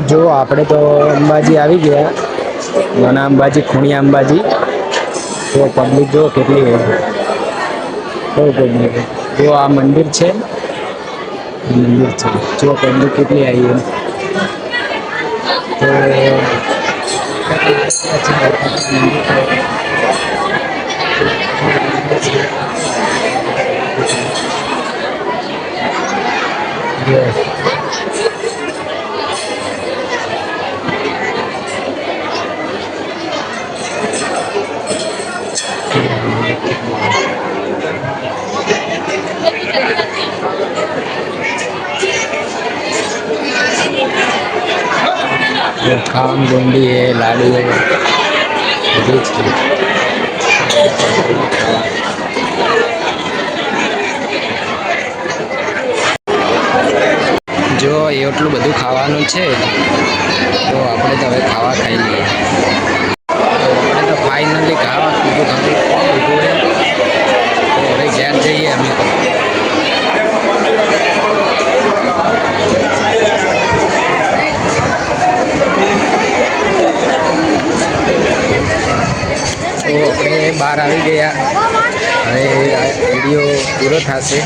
જો આપણે તો અંબાજી આવી ગયા, નાના અંબાજી, ખૂણિયા અંબાજી. તો પબ્લિક જો કેટલી હોય, બહુ પબ્લિક. જો આ મંદિર છે, મંદિર છે, જો પબ્લિક કેટલી આવી એમ. खाम गुंडी है, लाडू है, બધું જ છે. જો એટલું બધું ખાવાનું છે, તો આપણે તો હવે ખાવા ખાઈ લઈએ. આપણે તો ફાઇનલી ખાવા કીધું ખાવું તો હવે ઘેર જઈએ અમે તો. તો આપણે બહાર આવી ગયા. હવે વિડીયો પૂરો થશે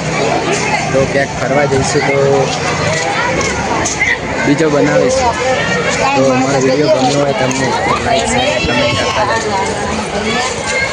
તો ક્યાંક ફરવા જઈશું, તો બીજો બનાવીશું. તો અમારો વિડીયો ગમ્યો હોય તમને, લાઈક, શેર, કમેન્ટ કરતા રહેજો.